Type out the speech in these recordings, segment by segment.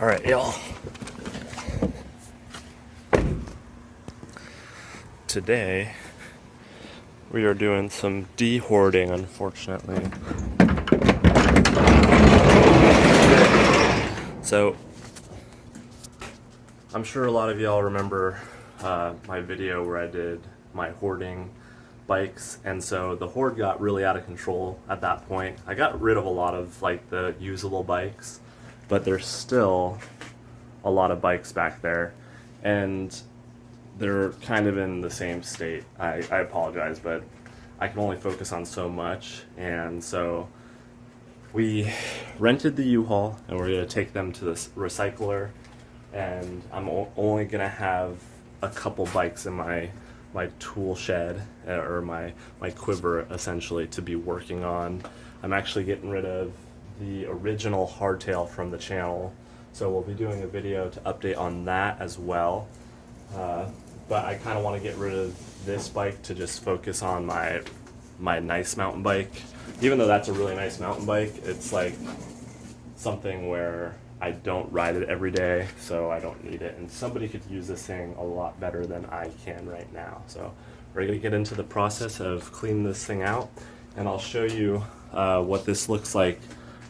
All right, y'all. Today, we are doing some de-hoarding, unfortunately. So, I'm sure a lot of y'all remember my video where I did my hoarding bikes, and so the hoard got really out of control at that point. I got rid of a lot of like the usable bikes, but there's still a lot of bikes back there, and they're kind of in the same state. I apologize, but I can only focus on so much, and so we rented the U-Haul, and we're going to take them to this recycler, and I'm only going to have a couple bikes in my tool shed, or my quiver, essentially, to be working on. I'm actually getting rid of the original hardtail from the channel, so we'll be doing a video to update on that as well. But I kind of want to get rid of this bike to just focus on my nice mountain bike. Even though that's a really nice mountain bike, it's like something where I don't ride it every day, so I don't need it. And somebody could use this thing a lot better than I can right now. So we're going to get into the process of cleaning this thing out, and I'll show you what this looks like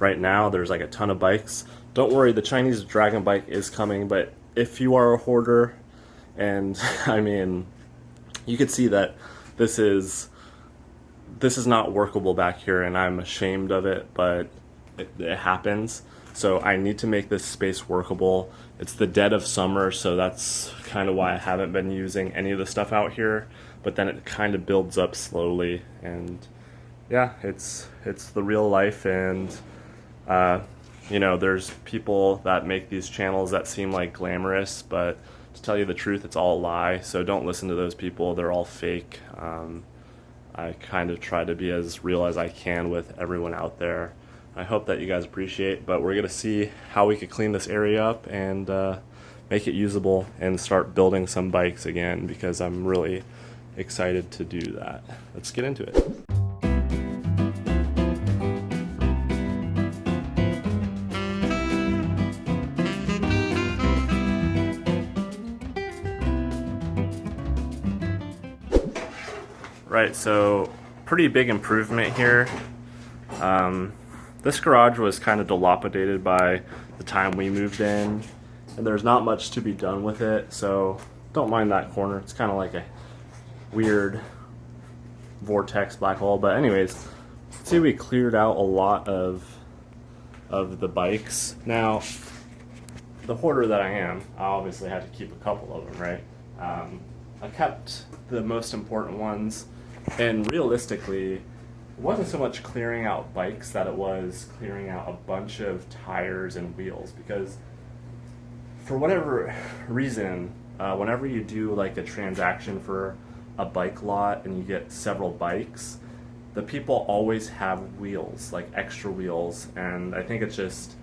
right now. There's like a ton of bikes. Don't worry, the Chinese dragon bike is coming, but if you are a hoarder, and I mean, you could see that this is not workable back here, and I'm ashamed of it, but it happens. So I need to make this space workable. It's the dead of summer, so that's kind of why I haven't been using any of the stuff out here, but then it kind of builds up slowly, and yeah, it's the real life. And you know, there's people that make these channels that seem like glamorous, but to tell you the truth, it's all a lie. So don't listen to those people. They're all fake. I kind of try to be as real as I can with everyone out there. I hope that you guys appreciate, but we're going to see how we could clean this area up and make it usable and start building some bikes again, because I'm really excited to do that. Let's get into it. Right, so pretty big improvement here. This garage was kind of dilapidated by the time we moved in, and there's not much to be done with it, so don't mind that corner. It's kind of like a weird vortex black hole, but anyways, see, we cleared out a lot of the bikes. Now, the hoarder that I am, I obviously had to keep a couple of them, right? I kept the most important ones, and realistically, it wasn't so much clearing out bikes that it was clearing out a bunch of tires and wheels, because for whatever reason, whenever you do like a transaction for a bike lot and you get several bikes, the people always have wheels, like extra wheels, and I think it's just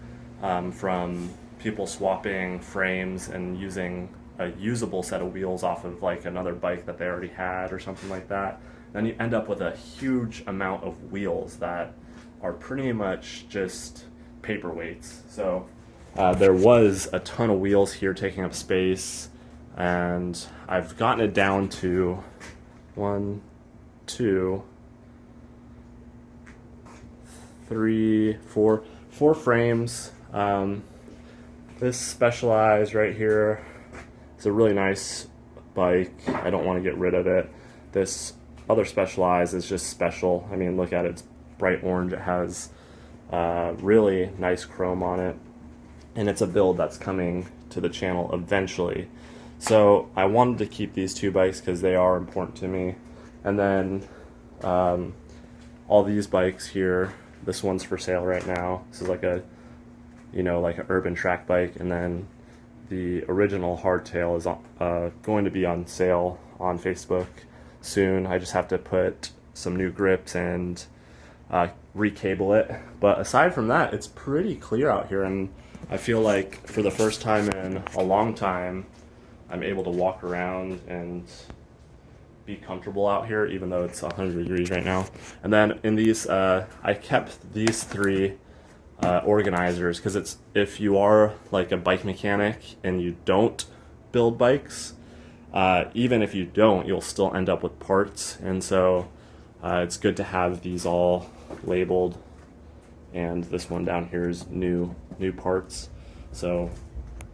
from people swapping frames and using a usable set of wheels off of like another bike that they already had or something like that. Then you end up with a huge amount of wheels that are pretty much just paperweights. So there was a ton of wheels here taking up space, and I've gotten it down to 1, 2, 3, 4 frames. This Specialized right here is a really nice bike. I don't want to get rid of it. This other Specialized is just special. I mean, look at it. It's bright orange. It has really nice chrome on it, and it's a build that's coming to the channel eventually. So I wanted to keep these two bikes because they are important to me. And then all these bikes here, this one's for sale right now. This is like a, you know, like an urban track bike, and then the original hardtail is going to be on sale on Facebook soon. I just have to put some new grips and recable it. But aside from that, it's pretty clear out here, and I feel like for the first time in a long time, I'm able to walk around and be comfortable out here, even though it's 100 degrees right now. And then in these, I kept these three organizers, because if you are like a bike mechanic and you don't build bikes, even if you don't, you'll still end up with parts, and so it's good to have these all labeled. And this one down here is new parts, so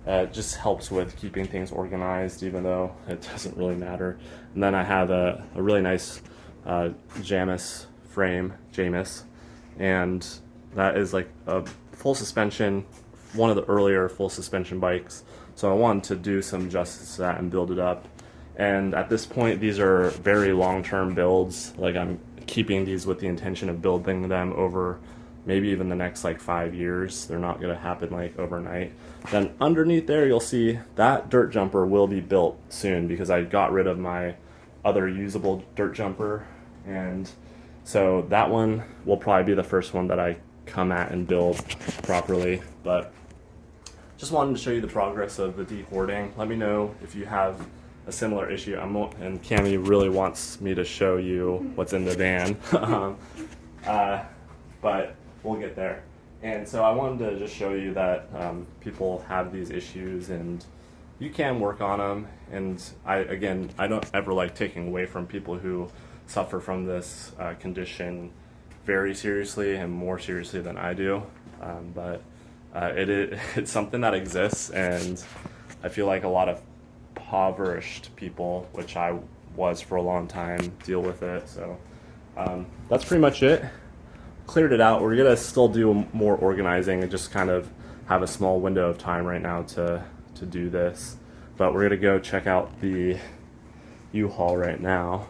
it just helps with keeping things organized, even though it doesn't really matter. And then I have a really nice Jamis frame, and that is like a full suspension, one of the earlier full suspension bikes. So I wanted to do some justice to that and build it up. And at this point, these are very long-term builds. Like, I'm keeping these with the intention of building them over maybe even the next like 5 years. They're not going to happen like overnight. Then underneath there, you'll see that dirt jumper will be built soon, because I got rid of my other usable dirt jumper, and so that one will probably be the first one that I come at and build properly. But just wanted to show you the progress of the de-hoarding. Let me know if you have a similar issue. And Cami really wants me to show you what's in the van. But we'll get there. And so I wanted to just show you that people have these issues and you can work on them. And I don't ever like taking away from people who suffer from this condition very seriously, and more seriously than I do. But it's something that exists, and I feel like a lot of impoverished people, which I was for a long time, deal with it. So that's pretty much it. Cleared it out. We're gonna still do more organizing and just kind of have a small window of time right now to do this. But we're gonna go check out the U-Haul right now.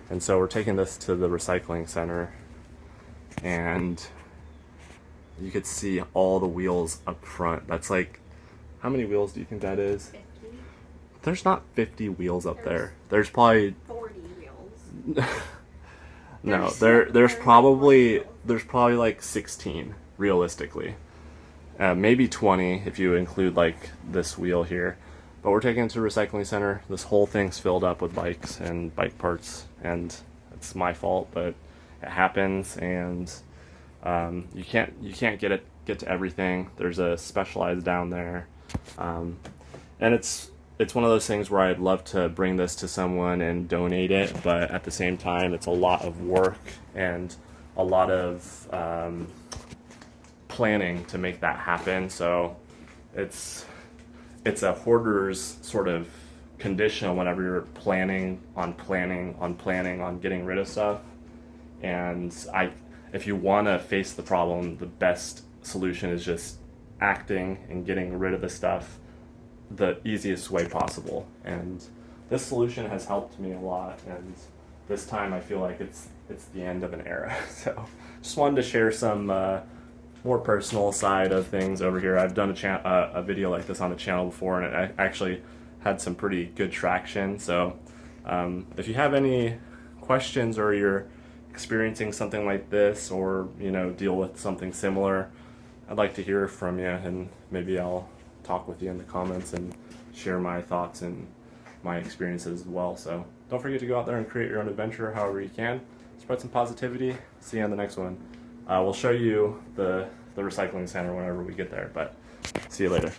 And so we're taking this to the recycling center, and you could see all the wheels up front. That's like, how many wheels do you think that is? 50. There's not 50 wheels up there. There's probably 40 wheels. no, there's probably like 16 realistically. Maybe 20 if you include like this wheel here. But we're taking it to a recycling center. This whole thing's filled up with bikes and bike parts, and it's my fault, but it happens. And you can't get to everything. There's a specialized down there, and it's one of those things where I'd love to bring this to someone and donate it, but at the same time, it's a lot of work and a lot of planning to make that happen. So it's a hoarder's sort of condition whenever you're planning on getting rid of stuff. And if you want to face the problem, the best solution is just acting and getting rid of the stuff the easiest way possible. And this solution has helped me a lot, and this time I feel like it's the end of an era. So just wanted to share some more personal side of things over here. I've done a video like this on the channel before, and it actually had some pretty good traction. So if you have any questions, or you're experiencing something like this, or deal with something similar, I'd like to hear from you, and maybe I'll talk with you in the comments and share my thoughts and my experiences as well. So don't forget to go out there and create your own adventure however you can. Spread some positivity. See you on the next one. We'll show you the recycling center whenever we get there, but see you later.